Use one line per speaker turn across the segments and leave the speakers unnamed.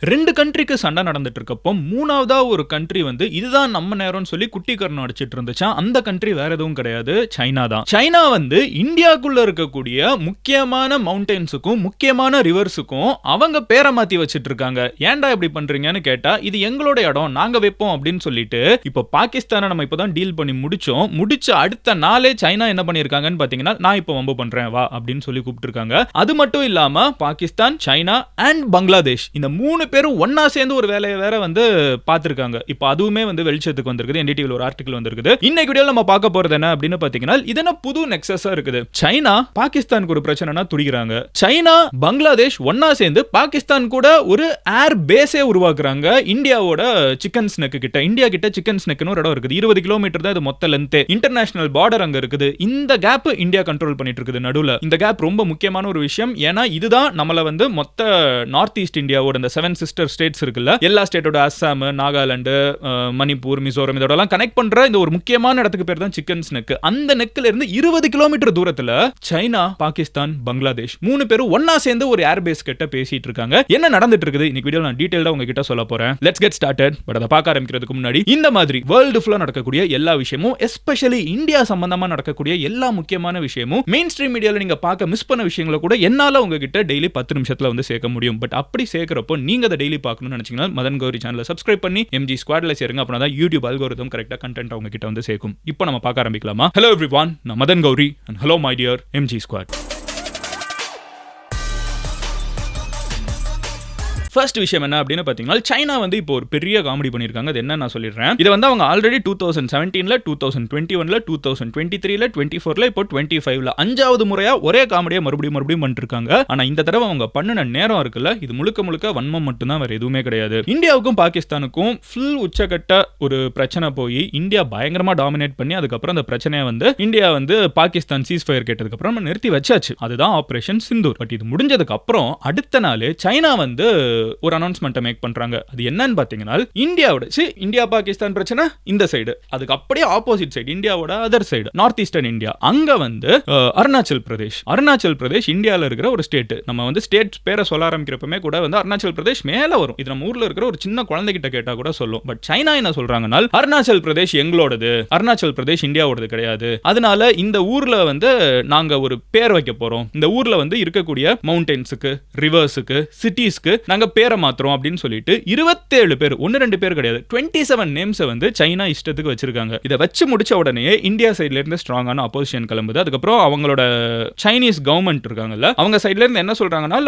ரெண்டு கண்ட்ரிக்கு சண்டை நடந்துட்டு இருக்கப்போ மூணாவதா ஒரு கண்ட்ரி வந்து இதுதான் நம்ம நேரம்னு சொல்லி குட்டி கரணம் அடிச்சிட்டு இருந்துச்சா. அந்த கண்ட்ரி வேற எதுவும் கிடையாது, சைனா தான். சைனா வந்து இந்தியாக்குள்ள இருக்கக்கூடிய முக்கியமான மவுண்டன்ஸுக்கும் முக்கியமான ரிவர்ஸுக்கும் அவங்க பேரை மாத்தி வச்சிட்டு இருக்காங்க. ஏன்டா இப்படி பண்றீங்கன்னு கேட்டா, இது எங்களோட இடம், நாங்க வைப்போம் அப்படின்னு சொல்லிட்டு இப்போ பாகிஸ்தானை நம்ம இப்பதான் டீல் பண்ணி முடிச்ச அடுத்த நாளே சைனா என்ன பண்ணிருக்காங்கன்னு பாத்தீங்கன்னா, நான் இப்போ வம்பு பண்றேன் வா அப்படின்னு சொல்லி கூப்பிட்டு இருக்காங்க. அது மட்டும் இல்லாம பாகிஸ்தான், சைனா அண்ட் பங்களாதேஷ் இந்த மூணு பேரும் ஒன்னா சேர்ந்து ஒரு வேலையை வேற வந்து பார்த்திருக்காங்க. இப்போ அதுவுமே வந்து வெளிச்சத்துக்கு வந்திருக்குது. என்டிடிவில ஒரு ஆர்டிகல் வந்திருக்குது. இன்னைக்கு வீடியோல நம்ம பார்க்க போறது என்ன அப்படின்னு பாத்தீங்கன்னா, இது என்ன புது நெக்ஸஸா இருக்குது. சைனா பாகிஸ்தானுக்கு ஒரு பிரச்சனைனா துடிக்கிறாங்க. சைனா பங்களாதேஷ் ஒன்னா சேர்ந்து பாகிஸ்தான் கூட ஒரு ஏர் பேஸே உருவாக்குறாங்க. இந்தியாவோட சிக்கன் ஸ்னெக் கிட்ட, இந்தியா கிட்ட சிக்கன் ஸ்னெக்னு ஒரு இடம் இருக்குது. 20 கிலோமீட்டர் தான் இது மொத்த லென்த். இன்டர்நேஷனல் பார்டர் அங்க இருக்குது. இந்த கேப் இந்தியா கண்ட்ரோல் பண்ணிட்டு இருக்குது. நடுவுல இந்த கேப் ரொம்ப முக்கியமான ஒரு விஷயம். ஏன்னா இதுதான் நம்மள வந்து மொத்த நார்த் ஈஸ்ட் இந்தியாவோட இந்த 7 சிஸ்டர் ஸ்டேட்ஸ் இருக்குல்ல, எல்லா ஸ்டேட்டோட அஸ்ஸாம், நாகாலாந்து, மணிப்பூர், மிசோரம் இதோட எல்லாம் கனெக்ட் பண்ற இந்த ஒரு முக்கியமான இடத்துக்கு பேர் தான் சிக்கன் ஸ்னெக். அந்த நெக்ல இருந்து 20 கிலோமீட்டர் தூரத்துல சைனா, பாகிஸ்தான், பங்களாதேஷ் மூணு பேரும் ஒன்னா சேர்ந்து ஒரு ஏர்பேஸ் கிட்ட பேசிட்டு இருக்காங்க. என்ன நடந்துட்டு இருக்குது இன்னைக்கு வீடியோல நான் டீடைலா உங்ககிட்ட சொல்ல போறேன். Let's get started. பட் அதை பார்க்க ஆரம்பிக்கிறதுக்கு முன்னாடி இந்த மாதிரி வேர்ல்டு ஃபுல்லா நடக்கக்கூடிய எல்லா விஷயமும், எஸ்பெஷலி இந்தியா சம்பந்தமா நடக்கக்கூடிய எல்லா முக்கியமான விஷயமும் மெயின் ஸ்ட்ரீம் மீடியால நீங்க பார்க்க மிஸ் பண்ண விஷயங்களை கூட என்னால உங்ககிட்ட டெய்லி 10 நிமிஷத்துல வந்து சேர்க்க முடியும். பட் அப்படி சேர்க்கிறப்போ நீங்க அதை டெய்லி பார்க்கணும்னு நினைச்சீங்கன்னா மதன் கௌரி சேனலை சப்ஸ்கிரைப் பண்ணி எம்ஜி ஸ்குவாட்ல சேருங்க. அப்பனா தான் யூடியூப் அல்கோரிதம் கரெக்ட்டா கண்டென்ட் அவங்க கிட்ட வந்து சேர்க்கும். இப்போ நம்ம பார்க்க ஆரம்பிக்கலாமா? ஹலோ எவ்ரிவான், நான் Madan Gowri and hello my dear MG squad. First விஷயம் என்ன அப்படின்னு பார்த்தீங்கன்னா, சைனா வந்து இப்போ ஒரு பெரிய காமெடி பண்ணியிருக்காங்க. அது என்ன நான் சொல்லிடுறேன். இதை வந்து அவங்க ஆல்ரெடி 2017ல, 2021ல, 2023ல, 24ல, இப்போ 25ல 5வது முறையா ஒரே காமெடியை மறுபடியும் பண்ணிட்டு இருக்காங்க. ஆனா இந்த தடவை அவங்க பண்ணின நேரம் இருக்குல்ல, இது முழுக்க வன்மம் மட்டும்தான், வேற எதுவுமே கிடையாது. இந்தியாவுக்கும் பாகிஸ்தானுக்கும் ஃபுல் உச்சகட்ட ஒரு பிரச்சனை போய் இந்தியா பயங்கரமா டாமினேட் பண்ணி அதுக்கப்புறம் அந்த பிரச்சனையை வந்து இந்தியா வந்து பாகிஸ்தான் சீஸ் ஃபயர் கேட்டதுக்கு அப்புறம் நிறுத்தி வச்சாச்சு. அதுதான் ஆபரேஷன் சிந்தூர். பட் இது முடிஞ்சதுக்கு அப்புறம் அடுத்த நாள் சைனா வந்து ஒரு அனௌன்ஸ்மென்ட் மேக் பண்றாங்க. அது என்னன்னு பாத்தீங்கன்னா, இந்தியாவோட இந்தியா பாகிஸ்தான் பிரச்சனை இந்த சைடு, அதுக்கு அப்படியே ஆப்போசிட் சைடு இந்தியாவோட other side north eastern India, அங்க வந்து அருணாச்சல் பிரதேஷ் இந்தியால இருக்கிற ஒரு ஸ்டேட். நம்ம வந்து ஸ்டேட் பேரை சொல்ல ஆரம்பிக்கிறப்பமே கூட வந்து அருணாச்சல் பிரதேஷ் மேல வரும். இது நம்ம ஊர்ல இருக்கிற ஒரு சின்ன குழந்தைகிட்ட கேட்டா கூட சொல்லும். பட் சைனா என்ன சொல்றாங்கன்னா, அருணாச்சல் பிரதேஷ் எங்களோடது, அருணாச்சல் பிரதேஷ் இந்தியாவோடது கிடையாது. அதனால இந்த ஊர்ல வந்து நாங்க ஒரு பேர் வைக்க போறோம். இந்த ஊர்ல வந்து இருக்கக்கூடிய மவுண்டன்ஸுக்கு, ரிவர்ஸுக்கு, சிட்டிஸ்க்கு நாங்க பேரை மாத்துறோம் அப்படின்னு சொல்லிட்டு 27 பேர், 1-2 பேர் கிடையாது, 27 நேம்ஸ் வந்து சைனா இஷ்டத்துக்கு வச்சிருக்காங்க. இதை வச்சு முடிச்ச உடனே இந்தியா சைட்ல இருந்து ஸ்ட்ராங்கான அப்போசிஷன் கிளம்புது. அதுக்கப்புறம் அவங்களோட சைனீஸ் கவர்மெண்ட் இருக்காங்கல்ல, அவங்க சைட்ல இருந்து என்ன சொல்றாங்கன்னா,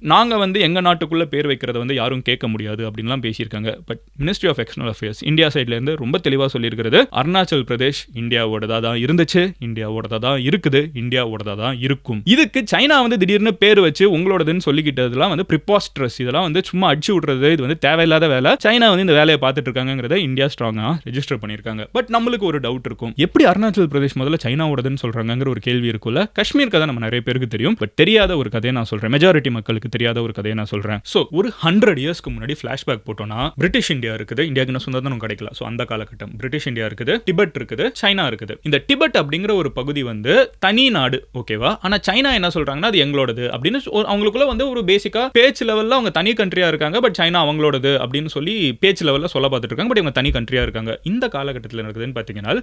நாங்க வந்து எங்க நாட்டுக்குள்ள பேர் வைக்கிறத வந்து யாரும் கேட்க முடியாது அப்படின்லாம் பேசியிருக்காங்க. But ministry of external affairs India சைட்ல இருந்து ரொம்ப தெளிவா சொல்லியிருக்கிறது, அருணாச்சல் பிரதேஷ் இந்தியாவோடதா தான் இருந்துச்சு, இந்தியாவோடதா தான் இருக்குது, இந்தியாவோடதா தான் இருக்கும். இதுக்கு சைனா வந்து திடீர்னு பேர் வச்சு உங்களோடதுன்னு சொல்லிக்கிட்டதுலாம் வந்து ப்ரிபாஸ்ட்ரஸ். இதெல்லாம் வந்து சும்மா அடிச்சு விடுறது, இது வந்து தேவையில்லாத வேலை. சைனா வந்து இந்த வேலையை பார்த்துட்டு இருக்காங்கிறத இந்தியா ஸ்ட்ராங்கா ரெஜிஸ்டர் பண்ணியிருக்காங்க. பட் நம்மளுக்கு ஒரு டவுட் இருக்கும், எப்படி அருணாச்சல் பிரதேஷ் முதல்ல சைனாவோடதுன்னு சொல்றாங்கிற ஒரு கேள்வி இருக்குல்ல. காஷ்மீர் கதை நம்ம நிறைய பேருக்கு தெரியும். பட் தெரியாத ஒரு கதையை நான் சொல்றேன், மெஜாரிட்டி மக்களுக்கு தெரியாத ஒரு கதையை நான் சொல்றேன். சோ ஒரு 100 இயர்ஸ்க்கு முன்னாடி ஃபிளாஷ்பேக் போட்டோம்னா, பிரிட்டிஷ் இந்தியா இருக்குது, இந்தியாக்கு என்ன சுதந்திரம் கிடைக்கல. சோ அந்த காலகட்டம் பிரிட்டிஷ் இந்தியா இருக்குது, டிபெட் இருக்குது, சைனா இருக்குது. இந்த டிபெட் அப்படிங்கிற ஒரு பகுதி வந்து தனி நாடு, ஓகேவா. ஆனா சைனா என்ன சொல்றாங்கன்னா, அது எங்களோடது அப்படின்னு அவங்களுக்குள்ள வந்து ஒரு பேசிக்கா பேச்சு லெவல்ல அவங்க தனி கண்ட்ரியா இருக்காங்க. பட் சைனா அவங்களோடது அப்படின்னு சொல்லி பேச்சு லெவல்ல சொல்ல பார்த்துட்டு இருக்காங்க. பட் இவங்க தனி கண்ட்ரியா இருக்காங்க. இந்த காலகட்டத்தில் நடக்குதுன்னு பாத்தீங்கன்னா,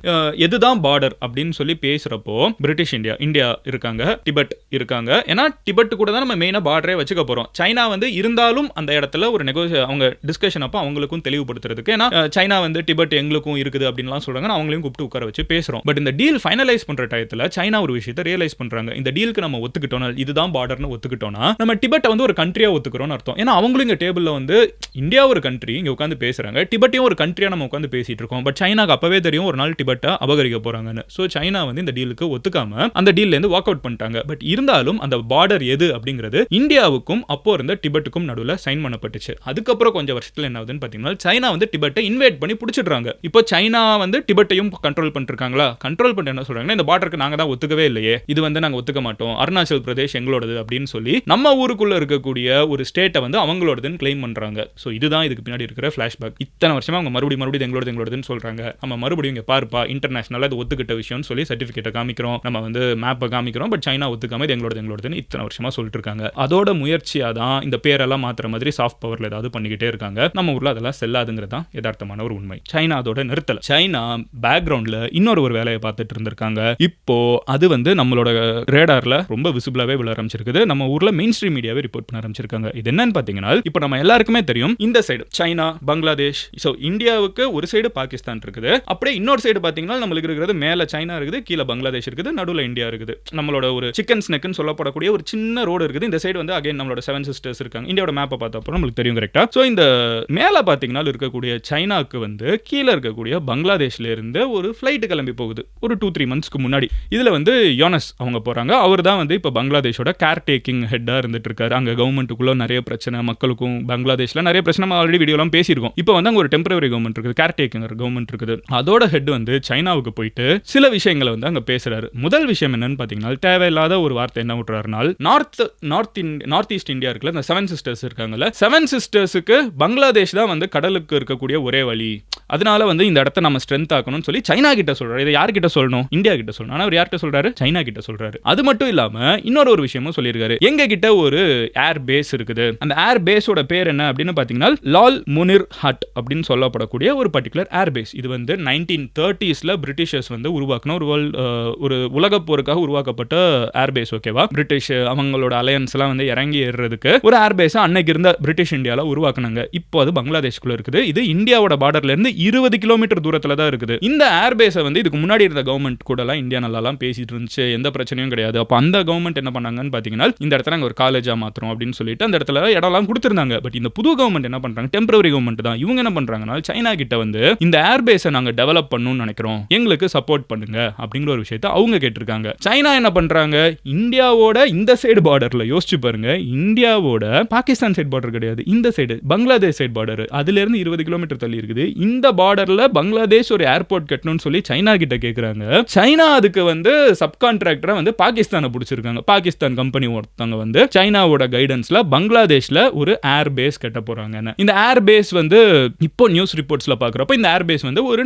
எதுதான் பார்டர் அப்படின்னு சொல்லி பேசுறப்போ பிரிட்டிஷ் இந்தியா இருக்காங்க, டிபெட் இருக்காங்க. ஏன்னா டிபெட் கூட தான் நம்ம மெயினா பார்டரே வச்சுக்க போறோம். சைனா வந்து இருந்தாலும் அந்த இடத்துல ஒரு அவங்க டிஸ்கஷன் அப்போ அவங்களுக்கும் தெளிவுபடுத்துறதுக்கு, ஏன்னா சைனா வந்து டிபெட் எங்களுக்கும் இருக்குது அப்படின்லாம் சொல்றாங்க, அவங்களையும் கூப்பிட்டு உட்கார வச்சு பேசுறோம். பட் இந்த டீல் ஃபைனலைஸ் பண்ற டயத்துல சைனா ஒரு விஷயத்தை ரியலைஸ் பண்றாங்க. இந்த டீலுக்கு நம்ம ஒத்துக்கிட்டோம்னா, இதுதான் பார்டர்னு ஒத்துக்கிட்டோம்னா, நம்ம டிபெட்டை வந்து ஒரு கண்ட்ரியா ஒத்துக்கிறோம்னு அர்த்தம். ஏன்னா அவங்களும் இங்க டேபிள்ல வந்து இந்தியா ஒரு கண்ட்ரி இங்க உட்காந்து பேசுறாங்க, டிபெட்டையும் ஒரு கண்ட்ரியா நம்ம உட்காந்து பேசிட்டு இருக்கோம். பட் சைனாக்கு அப்பவே தெரியும் ஒரு நாள் டிபெட்டை அபகரிக்க போறாங்கன்னு. சோ சைனா வந்து இந்த டீலுக்கு ஒத்துக்காம அந்த டீல்ல இருந்து வாக் அவுட் பண்ணிட்டாங்க. பட் இருந்தாலும் அந்த பார்டர் எது அப்படிங்கிறது இந்தியாவுக்கும் அப்போ இருந்த டிபெட்டுக்கும் நடுவில் சைன் பண்ணப்பட்டுச்சு. அதுக்கப்புறம் கொஞ்சம் வருஷத்துல என்ன ஆகுதுன்னு பாத்தீங்கன்னா, சைனா வந்து டிபெட்டை இன்வைட் பண்ணி பிடிச்சிடுறாங்க. இப்போ சைனா வந்து டிபெட்டையும் கண்ட்ரோல் பண்ணிருக்காங்களா, கண்ட்ரோல் பண்ணி என்ன சொல்றாங்கன்னா, இந்த பார்டருக்கு நாங்க தான் ஒத்துக்கவே இல்லையே, இது வந்து நாங்க ஒத்துக்க மாட்டோம், அருணாச்சல் பிரதேஷ் எங்களோடது அப்படின்னு சொல்லி நம்ம ஊருக்குள்ள இருக்கக்கூடிய ஒரு ஸ்டேட்டை வந்து அவங்களோடதுன்னு கிளைம் பண்றாங்க. சோ இதுதான் இதுக்கு பின்னாடி இருக்கிற ஃபிளாஷ்பேக். இத்தனை வருஷமா அவங்க மறுபடியும் எங்களோடதுன்னு சொல்றாங்க. நம்ம மறுபடியும் இங்க பாருப்பா, இன்டர்நேஷனலா இது ஒத்துக்கிட்ட விஷயம்னு சொல்லி சர்டிபிகேட்டை காமிக்கிறோம், நம்ம வந்து மேப்பை காமிக்கிறோம். பட் சைனா ஒத்துக்காம இது எங்களோடதுன்னு இத்தனை வருஷமா சொல்லிட்டு இருக்காங்க. அதோட முயற்சி முயற்சியா தான் இந்த பேரெல்லாம் மாத்துற மாதிரி சாஃப்ட் பவர்ல ஏதாவது பண்ணிக்கிட்டே இருக்காங்க. நம்ம ஊர்ல அதெல்லாம் செல்லாதுங்கிறது தான் யதார்த்தமான ஒரு உண்மை. சைனா அதோட நிறுத்தல. சைனா பேக்ரவுண்ட்ல இன்னொரு வேலையை பார்த்துட்டு இருந்திருக்காங்க. இப்போ அது வந்து நம்மளோட ரேடார்ல ரொம்ப விசிபிளாவே விழ ஆரம்பிச்சிருக்குது. நம்ம ஊர்ல மெயின் ஸ்ட்ரீம் மீடியாவே ரிப்போர்ட் பண்ண ஆரம்பிச்சிருக்காங்க. இது என்னன்னு பாத்தீங்கன்னா, இப்போ நம்ம எல்லாருக்குமே தெரியும், இந்த சைடு சைனா, பங்களாதேஷ், சோ இந்தியாவுக்கு ஒரு சைடு பாகிஸ்தான் இருக்குது. அப்படியே இன்னொரு சைடு பாத்தீங்கன்னா நம்மளுக்கு இருக்கிறது மேல சைனா இருக்குது, கீழே பங்களாதேஷ் இருக்குது, நடுவுல இந்தியா இருக்குது. நம்மளோட ஒரு சிக்கன் ஸ்னெக்னு சொல்லப்படக்கூடிய ஒரு சின்ன ரோடு இருக்குது. இந்த சைடு வந்து அகைன் நம்மளோட 7 சிஸ்டர்ஸ் இருக்காங்க. இந்தியாவோட மேப்பை பார்த்தப்போ நம்மளுக்கு தெரியும் கரெக்டா. சோ இந்த மேல பாத்தீங்கன்னா இருக்கக்கூடிய சைனாக்கு வந்து கீழே இருக்கக்கூடிய பங்களாதேஷ்ல இருந்து ஒரு ஃபிளைட் கிளம்பி போகுது ஒரு 2-3 மந்த்ஸ்க்கு முன்னாடி. இதுல வந்து யோனஸ் அவங்க போறாங்க. அவர் தான் வந்து இப்ப பங்களாதேஷோட கேர் டேக்கிங் ஹெட்டா இருந்துட்டு இருக்காரு. அங்க கவர்மெண்ட்டுக்குள்ள நிறைய பிரச்சனை, மக்களுக்கும் பங்களாதேஷ்ல நிறைய பிரச்சனை ஆல்ரெடி வீடியோலாம் பேசியிருக்கோம். இப்போ வந்து அங்க ஒரு டெம்பரரி கவர்மெண்ட் இருக்குது, கேர் டேக்கிங் கவர்மெண்ட் இருக்குது. அதோட ஹெட் வந்து சைனாவுக்கு போயிட்டு சில விஷயங்களை வந்து அங்க பேசுறாரு. முதல் விஷயம் என்னன்னு பாத்தீங்கன்னா, தேவையில்லாத ஒரு வார்த்தை என்ன விட்டுறாருனா, நார்த் ஈஸ்ட் இந்தியா இருக்குல்ல, இந்த 7 சிஸ்டர்ஸ் இருக்காங்கல்ல, 7 சிஸ்டர்ஸுக்கு பங்களாதேஷ் தான் வந்து கடலுக்கு இருக்கக்கூடிய ஒரே வழி. அதனால வந்து இந்த இடத்தை நம்ம ஸ்ட்ரென்த் ஆக்கணும்னு சொல்லி சைனா கிட்ட சொல்றாரு. இதை யார்கிட்ட சொல்லணும்? இந்தியா கிட்ட சொல்லணும். ஆனா அவர் யார்கிட்ட சொல்றாரு? சைனா கிட்ட சொல்றாரு. அது மட்டும் இல்லாம இன்னொரு ஒரு விஷயமும் சொல்லியிருக்காரு. எங்க கிட்ட ஒரு ஏர் பேஸ் இருக்குது. அந்த ஏர் பேஸோட பேர் என்ன அப்படின்னு பாத்தீங்கன்னா, லால் முனிர் ஹட் அப்படின்னு சொல்லப்படக்கூடிய ஒரு பர்டிகுலர் ஏர் பேஸ். இது வந்து 1930ஸ்ல பிரிட்டிஷர்ஸ் வந்து உருவாக்கின ஒரு உலக போருக்காக உருவாக்கப்பட்ட ஏர் பேஸ். ஓகேவா? பிரிட்டிஷ் அவங்களோட அலையன்ஸ் எல்லாம் வந்து இறங்கி ஏறுறதுக்கு ஒரு ஏர் பேஸ் அன்னைக்கு இருந்த பிரிட்டிஷ் இந்தியால உருவாக்குனாங்க. இப்போ அது பங்களாதேஷ்குள்ள இருக்குது. இது இந்தியாவோட பார்டர்ல இருந்து 20 கிலோமீட்டர் தூரத்துல தான் இருக்குது. இந்த ஏர்பேஸை வந்து இதுக்கு முன்னாடி இருந்த கவர்மெண்ட் கூட எல்லாம் இந்தியா நல்லாலாம் பேசிட்டு இருந்துச்சு, எந்த பிரச்சனையும் கிடையாது. அப்ப அந்த கவர்மெண்ட் என்ன பண்ணாங்கன்னு பாத்தீங்கன்னா, இந்த இடத்துல நாங்க ஒரு காலேஜா மாத்துறோம் அப்படின்னு சொல்லிட்டு அந்த இடத்துல இடம்லாம் கொடுத்திருந்தாங்க. பட் இந்த புது கவர்மெண்ட் என்ன பண்றாங்க? டெம்பரரி கவர்மெண்ட் தான். இவங்க என்ன பண்றாங்கன்னா, சைனா கிட்ட வந்து இந்த ஏர்பேஸை நாங்க டெவலப் பண்ணணும்னு நினைக்கிறோம், எங்களுக்கு சப்போர்ட் பண்ணுங்க அப்படிங்கிற ஒரு விஷயத்தை அவங்க கேட்டிருக்காங்க. சைனா என்ன பண்றாங்க? இந்தியாவோட இந்த சைடு பார்டர்ல யோசிச்சு பாருங்க, இந்தியாவோட பாகிஸ்தான் சைடு பார்டர் கிடையாது, இந்த சைடு பங்களாதேஷ் சைடு பார்டர், அதுல இருந்து 20 கிலோமீட்டர் தள்ளி இருக்குது. இந்த பார்டர்ல பங்களாதேஷ் ஒரு ஏர்போர்ட் கட்டணும்னு சொல்லி சைனா கிட்ட கேக்குறாங்க. சைனா அதுக்கு வந்து சப் கான்ட்ராக்டரா வந்து பாகிஸ்தானை பிடிச்சிருக்காங்க. பாகிஸ்தான் கம்பெனி ஒருத்தவங்க வந்து சைனாவோட கைடன்ஸ்ல பங்களாதேஷ்ல ஒரு ஏர் பேஸ் கட்ட போறாங்க. இந்த ஏர் பேஸ் வந்து இப்போ நியூஸ் ரிப்போர்ட்ஸ்ல பாக்குறப்ப இந்த ஏர் பேஸ் வந்து ஒரு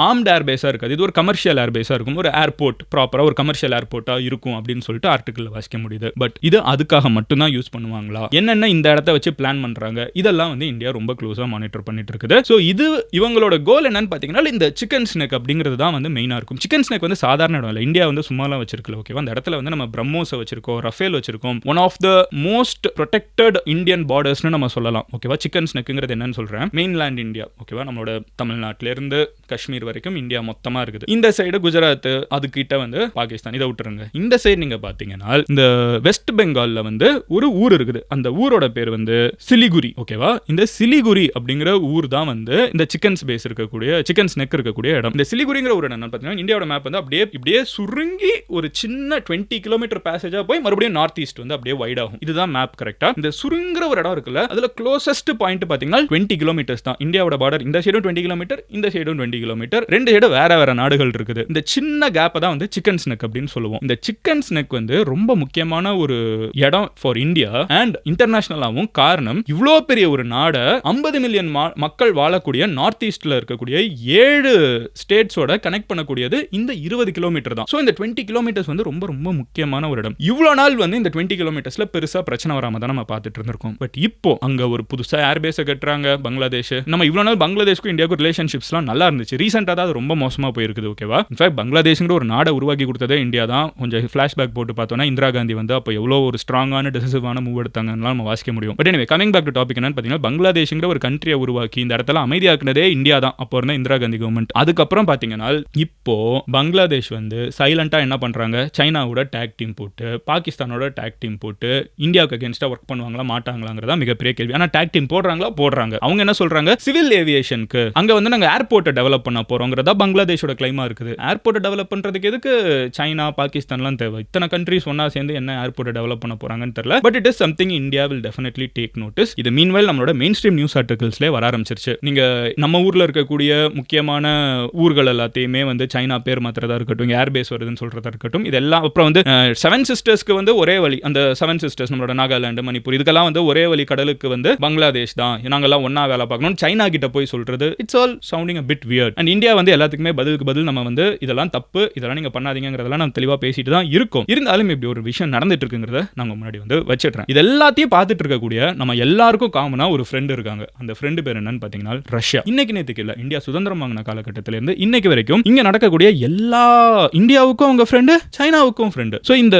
ஆர்ம்ட் ஏர் பேஸா இருக்காது, இது ஒரு கமர்ஷியல் ஏர் பேஸா இருக்கும். ஒரு ஏர்போர்ட் ப்ராப்பரா ஒரு கமர்ஷியல் ஏர்போர்ட்டா இருக்கும் அப்படின்னு சொல்லிட்டு ஆர்டிகல்ல வாசிக்க முடியுது. பட் இது அதுக்காக மட்டும் தான் யூஸ் பண்ணுவாங்களா, என்னென்ன இந்த இடத்தை வச்சு பிளான் பண்றாங்க, இதெல்லாம் வந்து இந்தியா ரொம்ப க்ளோஸா மானிட்டர் பண்ணிட்டு இருக்குது. சோ இது இவங்களோட கோல் என்னன்னு பாத்தீங்கன்னா, இந்த சிக்கன் ஸ்னேக் அப்படிங்கிறது தான் வந்து மெயினா இருக்கும். சிக்கன் ஸ்னேக் வந்து சாதாரண இடம் இல்ல, இந்தியா வந்து சும்மாலாம் வச்சிருக்கல. ஓகேவா? அந்த இடத்துல வந்து நம்ம பிரம்மோஸை வச்சிருக்கோம், ரஃபேல் வச்சிருக்கோம். One of the most protected Indian பார்டர்ஸ்னு நம்ம சொல்லலாம். ஓகேவா? சிக்கன் ஸ்னேக்குங்கிறது என்னன்னு சொல்றேன், மெயின்லேண்ட் இந்தியா. ஓகேவா? நம்மளோட தமிழ்நாட்டில இருந்து காஷ்மீர் வரைக்கும் இந்தியா மொத்தமா இருக்குது. இந்த சைடு குஜராத், அது கிட்ட வந்து பாகிஸ்தான், இதை விட்டுருங்க. இந்த சைடு நீங்க பாத்தீங்கன்னா இந்த வெஸ்ட் பெங்கால்ல வந்து ஒரு ஊர் இருக்குது. அந்த ஊரோட பேர் வந்து சிலிகுரி. ஓகேவா? இந்த சிலிகுரி அப்படிங்கிற ஊர் தான் வந்து இந்த சிக்கன் ஸ்பேஸ் இருக்கக்கூடிய சிக்கன் ஸ்னேக் இருக்கக்கூடிய இடம். இந்த சிலிகுரிங்கிற ஒரு இடம் பார்த்தீங்கன்னா, இந்தியாவோட மேப் வந்து அப்படியே இப்படியே சுருங்கி ஒரு சின்ன 20 கிலோமீட்டர் பேசேஜா போய் மறுபடியும் நார்த் ஈஸ்ட் வந்து அப்படியே வைட் ஆகும். இதுதான் மேப் கரெக்டா. இந்த சுருங்குற ஒரு இடம் இருக்குல்ல, அதுல க்ளோசஸ்ட் பாயிண்ட் பாத்தீங்கன்னா 20 கிலோமீட்டர்ஸ் தான். இந்தியாவோட பார்டர் இந்த சைடும் 20 கிலோமீட்டர், இந்த சைடும் 20 கிலோமீட்டர், ரெண்டு சைடும் வேற வேற நாடுகள் இருக்குது. இந்த சின்ன கேப்பை தான் வந்து சிக்கன் ஸ்னேக் அப்படின்னு சொல்லுவோம். இந்த சிக்கன் ஸ்னேக் வந்து ரொம்ப முக்கியமான ஒரு இடம் ஃபார் இந்தியா அண்ட் இன்டர்நேஷனலாவும். காரணம், இவ்வளோ பெரிய ஒரு நாடை 50 மில்லியன் மக்கள் வாழக்கூடிய நார்த் ஈஸ்ட்ல இருக்கக்கூடிய 7 ஸ்டேட்ஸோட கனெக்ட் பண்ணக்கூடியது இந்த 20 கிலோமீட்டர் தான். சோ இந்த 20 கிலோமீட்டர்ஸ் வந்து ரொம்ப ரொம்ப முக்கியமான ஒரு இடம். இவ்வளவு நாள் வந்து இந்த 20 கிலோமீட்டர்ஸ்ல பெருசா பிரச்சனை வராம தான் நம்ம பார்த்துட்டு இருந்திருக்கோம். பட் இப்போ அங்க ஒரு புதுசா ஏர்பேஸை கட்டுறாங்க பங்களாதேஷ். நம்ம இவ்வளவு நாள் பங்களாதேஷ்க்கும் இந்தியாவுக்கும் ரிலேஷன்ஷிப்ஸ்லாம் நல்லா இருந்துச்சு. ரீசெண்டா தான் அது ரொம்ப மோசமா போயிருக்குது. ஓகேவா? இன்ஃபேக்ட் பங்களாதேஷ்ங்கிற ஒரு நாடை உருவாக்கி கொடுத்ததே இந்தியா தான். கொஞ்சம் ஃபிளாஷ்பேக் போட்டு பார்த்தோம்னா இந்திரா காந்தி வந்து அப்போ எவ்வளோ ஒரு ஸ்ட்ராங்கான டிசிசிவான மூவ் எடுத்தாங்கன்னு நம்ம வாசிக்க முடியும். But anyway, coming back to topic என்னன்னு பார்த்தீங்கன்னா, பங்களாதேஷ்ங்கிற ஒரு கண்ட்ரியை உருவாக்கி இந்த இடத்துல அமைதியாக்குனதே இந்தியா தான். அப்போ இருந்த இந்திரா காந்தி கவர்மெண்ட். அதுக்கப்புறம் பார்த்தீங்கன்னா இப்போ பங்களாதேஷ் வந்து சைலண்டா என்ன பண்றாங்க, சைனாவோட டேக் டீம் போட்டு பாகிஸ்தானோட டேக் டீம் போட்டு இந்தியாவுக்கு அகேன்ஸ்டா ஒர்க் பண்ணுவாங்களா மாட்டாங்களாங்கிறதா மிகப்பெரிய கேள்வி. ஆனா டேக் டீம் போடுறாங்க. அவங்க என்ன சொல்றாங்க, சிவில் ஏவியேஷனுக்கு அங்க வந்து நாங்க ஏர்போர்ட்டை டெவலப் பண்ண போறோங்கிறதா பங்களாதேஷோட கிளைமா இருக்குது. ஏர்போர்ட்டை டெவலப் பண்றதுக்கு எதுக்கு சைனா பாகிஸ்தான்லாம் தேவை? இத்தனை கண்ட்ரிஸ் ஒன்னா சேர்ந்து என்ன ஏர்போர்ட்டை டெவலப் பண்ண போறாங்கன்னு தெரியல. But it is something India will definitely take notice. இது மீன்வைல் நம்மளோட மெயின் ஸ்ட்ரீம் நியூஸ் ஆர்டிகல்ஸ்ல வர ஆரம்பிச்சிருச்சு. நீங்க நம்ம ஊர்ல இருக்கக்கூடிய முக்கியமான ஊர்கள் எல்லாத்தையுமே வந்து சைனா பேர் மாத்திரதா இருக்கட்டும், ஏர்பேஸ் வருதுன்னு சொல்றதா இருக்கட்டும், இதெல்லாம் அப்புறம் வந்து 7 சிஸ்டர்ஸ்க்கு வந்து ஒரே வழி. அந்த 7 சிஸ்டர்ஸ் நம்மளோட நாகாலாந்து, மணிப்பூர், இதுக்கெல்லாம் வந்து ஒரே வழி கடலுக்கு வந்து பங்களாதேஷ் தான், நாங்கெல்லாம் ஒன்னா வேலை பார்க்கணும் சைனா கிட்ட போய் சொல்றது, it's all sounding a bit weird. And India வந்து எல்லாத்துக்குமே பதிலுக்கு பதில் நம்ம வந்து இதெல்லாம் தப்பு, இதெல்லாம் நீங்க பண்ணாதீங்கிறதெல்லாம் நம்ம தெளிவா பேசிட்டு தான் இருக்கோம். இருந்தாலும் இப்படி ஒரு விஷயம் நடந்துட்டு இருக்குங்கிறத நாங்க முன்னாடி வந்து வச்சு முடிச்சிடுறேன். இது எல்லாத்தையும் பார்த்துட்டு இருக்கக்கூடிய நம்ம எல்லாருக்கும் காமனா ஒரு ஃப்ரெண்ட் இருக்காங்க. அந்த ஃப்ரெண்டு பேர் என்னன்னு பாத்தீங்கன்னா ரஷ்யா. இன்னைக்கு நேத்துக்கு இல்ல, இந்தியா சுதந்திரம் வாங்கின காலகட்டத்தில இருந்து இன்னைக்கு வரைக்கும் இங்க நடக்கக்கூடிய எல்லா இந்தியாவுக்கும் அவங்க ஃப்ரெண்டு, சைனாவுக்கும் ஃப்ரெண்டு. ஸோ இந்த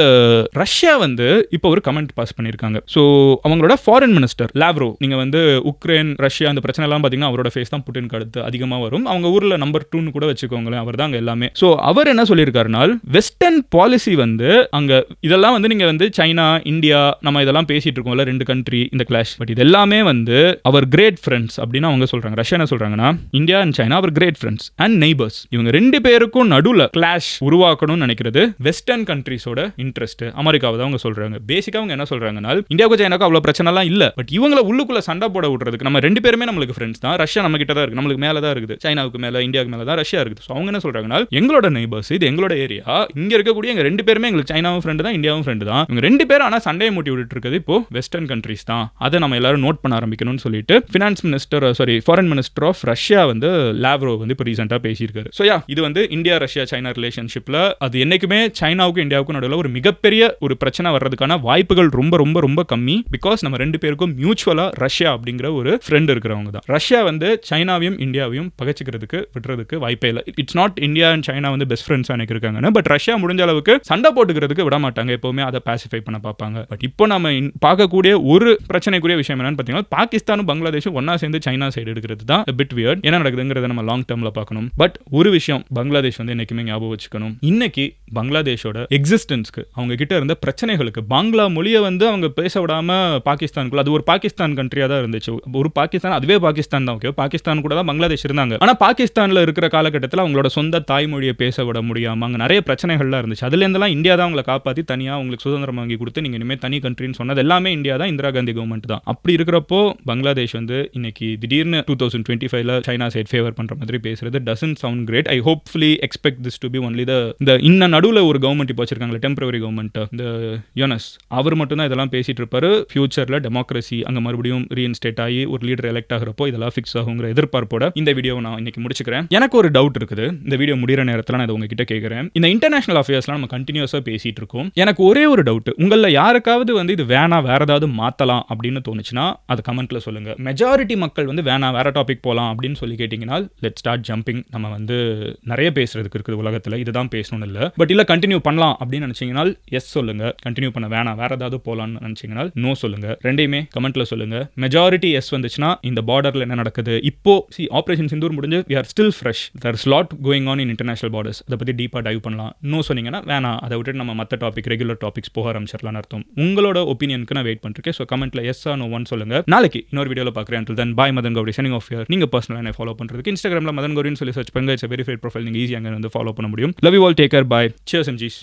ரஷ்யா வந்து இப்போ ஒரு கமெண்ட் பாஸ் பண்ணியிருக்காங்க. ஸோ அவங்களோட ஃபாரின் மினிஸ்டர் லாவ்ரோ, நீங்க வந்து உக்ரைன் ரஷ்யா அந்த பிரச்சனை எல்லாம் பாத்தீங்கன்னா அவரோட ஃபேஸ் தான் புட்டினுக்கு அடுத்து அதிகமா வரும். அவங்க ஊர்ல நம்பர் 2 கூட வச்சுக்கோங்களேன், அவர் தான் அங்க எல்லாமே. ஸோ அவர் என்ன சொல்லியிருக்காருன்னா, வெஸ்டர்ன் பாலிசி வந்து அங்க இதெல்லாம் வந்து நீங்க வந்து சைனா இந்தியா நம்ம இதெல்லாம் பேசிட்டு இருக்கோம்ல, 2 கண்ட்ரி இந்த கிளாஷ், பட் இது எல்லாமே வந்து அவர் கிரேட் ஃப்ரெண்ட்ஸ் அப்படின்னு அவங்க சொல்றாங்க. ரஷ்யா என்ன சொல்றாங்கன்னா, India and China our great friends and neighbours. இவங்க 2 பேருக்கும் நடுவுல கிளாஷ் உருவாக்கணும்னு நினைக்கிறது வெஸ்டர்ன் கண்ட்ரிஸோட இன்ட்ரெஸ்ட். அமெரிக்காவை தான் அவங்க சொல்றாங்க. பேசிக்கா அவங்க என்ன சொல்றாங்கன்னா, இந்தியாவுக்கு சைனாக்கு அவ்வளவு பிரச்சனை எல்லாம் இல்ல, பட் இவங்கள உள்ளுக்குள்ள சண்டை போட விடுறதுக்கு நம்ம 2 பேருமே நம்மளுக்கு ஃப்ரெண்ட்ஸ் தான். ரஷ்யா நம்ம கிட்ட தான் இருக்கு, நம்மளுக்கு மேல தான் இருக்குது, சைனாவுக்கு மேல இந்தியாவுக்கு மேல தான் ரஷ்யா இருக்குது. ஸோ அவங்க என்ன சொல்றாங்கன்னா, எங்களோட நெய்பர்ஸ், இது எங்களோட ஏரியா, இங்க இருக்கக்கூடிய எங்க 2 பேருமே எங்களுக்கு சைனாவும் ஃப்ரெண்டு தான், இந்தியாவும் ஃப்ரெண்டு தான். இவங்க 2 பேரும் ஆனா சண்டையை மூட்டி விட்டுட்டு இருக்குது இப்போ வெஸ்டர்ன் கண்ட்ரிஸ் தான். அதை நம்ம எல்லாரும் நோட் பண்ண ஆரம்பிக்கணும்னு சொல்லிட்டு ஃபாரின் மினிஸ்டர் ஆஃப் ரஷ்யா வந்து லாவ்ரோ வந்து இப்போ ரீசெண்டா பேசியிருக்காரு. ஸோ இது வந்து இந்தியா ரஷ்யா சைனா ரிலேஷன்ஷிப்ல அது என்னைக்குமே சைனாவுக்கும் இந்தியாவுக்கும் நடுவில் ஒரு மிகப்பெரிய ஒரு பிரச்சனை வர்றதுக்கான வாய்ப்புகள் ரொம்ப ரொம்ப ரொம்ப கம்மி. பிகாஸ் நம்ம 2 பேருக்கும் மியூச்சுவலா ரஷ்யா அப்படிங்கிற ஒரு ஃப்ரெண்ட் இருக்கிறவங்க தான். ரஷ்யா வந்து சைனாவையும் இந்தியாவையும் பகச்சிக்கிறதுக்கு விடுறதுக்கு வாய்ப்பே இல்லை. It's not India and China வந்து பெஸ்ட் ஃப்ரெண்ட்ஸ் எனக்கு இருக்காங்க, பட் ரஷ்யா முடிஞ்ச அளவுக்கு சண்டை போட்டுக்கிறதுக்கு விட மாட்டாங்க, எப்பவுமே அதை பாசிஃபை பண்ண பார்ப்பாங்க. பட் இப்போ நம்ம பார்க்கக்கூடிய ஒரு பிரச்சனைக்குரிய விஷயம் என்னன்னு பார்த்தீங்கன்னா, பாகிஸ்தானும் பங்களாதேஷும் ஒன்னா சேர்ந்து சைனா சைடு எடுக்கிறது தான் பிட் வியர்ட். என்ன நடக்குதுங்கிறத நம்ம லாங் டர்ம்ல பார்க்கணும். பட் ஒரு விஷயம் பங்களாதேஷ் வந்து என்னைக்குமே ஞாபகம் வச்சுக்கணும், இன்னைக்கு பங்களாதேஷோட எக்ஸிஸ்டன்ஸ்க்கு அவங்க கிட்ட இருந்த பிரச்சனைகளுக்கு பாங்லா மொழியை வந்து அவங்க பேச விடாம பாகிஸ்தானுக்குள்ள, அது ஒரு பாகிஸ்தான் கண்ட்ரியா தான் இருந்துச்சு, ஒரு பாகிஸ்தான், அதுவே பாகிஸ்தான் தான். ஓகே, பாகிஸ்தான் கூட தான் பங்களாதேஷ் இருந்தாங்க. ஆனா பாகிஸ்தான்ல இருக்கிற காலகட்டத்தில் அவங்களோட சொந்த தாய்மொழியை பேச விட முடியாம அங்க நிறைய பிரச்சனைகள்லாம் இருந்துச்சு. அதுல இருந்தெல்லாம் இந்தியா தான் அவங்களை காப்பாத்தி தனியா அவங்களுக்கு சுதந்திரம் வாங்கி கொடுத்து நீங்க இனிமே தனி கண்ட்ரின்னு சொன்னது எல்லாமே இந்தியா தான், இந்திரா காந்தி கவர்மெண்ட் தான். அப்படி இருக்கிறப்போ பங்களாதேஷ் வந்து இன்னைக்கு திடீர்னு 2025ல சைனா சைட் ஃபேவர் பண்ற மாதிரி பேசுறது doesn't sound great. I hopefully expect this to be only இந்த இன்ன நடுவுல ஒரு கவர்மெண்ட் இப்போ வச்சிருக்காங்க, டெம்பரரி கவர்மெண்ட், இந்த யோனஸ், அவர் மட்டும் தான் இதெல்லாம் பேசிட்டு இருப்பாரு. ஃபியூச்சர்ல டெமோக்ரஸி அங்க மறுபடியும் ரீஇன்ஸ்டேட் ஆகி ஒரு லீடர் எலெக்ட் ஆகிறப்போ இதெல்லாம் ஃபிக்ஸ் ஆகுங்கிற எதிர்பார்ப்போட இந்த வீடியோ நான் இன்னைக்கு முடிச்சுக்கிறேன். எனக்கு ஒரு டவுட் இருக்குது, இந்த வீடியோ முடிகிற நேரத்தில் நான் உங்ககிட்ட கேட்கிறேன். இந்த இன்டர்நேஷனல் அஃபேர்ஸ்லாம் நம்ம கண்டினியூஸா பேசிட்டு இருக்கோம். எனக்கு ஒரே ஒரு டவுட், உங்கள யாருக்காவது வந்து இது வேணா வேற ஏதாவது மாத்தலாம் அப்படின்னு தோணுச்சுன்னா அது கமெண்ட்ல சொல்லுங்க. மெஜாரிட்டி மக்கள் வந்து வேணா வேற டாபிக் போலாம் அப்படின்னு சொல்லி கேட்டீங்கன்னா லெட்ஸ் ஸ்டார்ட் ஜம்பிங். நம்ம வந்து நிறைய பேசுறதுக்கு இருக்குது உலகத்துல, இதுதான் பேசணும்னு இல்லை, பட் இல்ல கண்டினியூ பண்ணலாம் அப்படின்னு நினைச்சீங்கன்னா எஸ் சொல்லுங்க. கண்டினியூ பண்ண வேணாம் வேற ஏதாவது போலாம்னு நினைச்சீங்கன்னா நோ சொல்லுங்க. ரெண்டையுமே கமெண்ட்ல சொல்லுங்க. மெஜாரிட்டி எஸ் வந்துச்சுன்னா இந்த பார்டர்ல என்ன நடக்குது இப்போ, ஆபரேஷன் சிந்தூர் முடிஞ்சு we are still fresh, there is lot going on in international borders, அதை பத்தி டீப்பா டைவ் பண்ணலாம். நோ சொன்னீங்கன்னா வேணாம், அதை விட்டு நம்ம மற்ற டாபிக் ரெகுலர் டாபிக்ஸ் போக ஆரம்பிச்சிடலாம் அர்த்தம். உங்களோட ஒப்பீனியனுக்கு நான் வெயிட் பண்ணிருக்கேன். ஸோ கமெண்ட்ல எஸ் ஆர் நோ ஒன் சொல்லுங்க. நாளைக்கு இன்னொரு வீடியோல பார்க்குறேன். until then bye, Madan Gowri signing off here. நீங்க பர்சனலா என்ன ஃபாலோ பண்றதுக்கு இன்ஸ்டாகிராம்ல மதன் கௌரின்னு சொல்லி சர்ச் பண்ணுங்க. இட்ஸ் a verified profile, நீங்க ஈஸியா அங்க வந்து ஃபாலோ பண்ண முடியும். love you all, take care, bye, cheers MGs.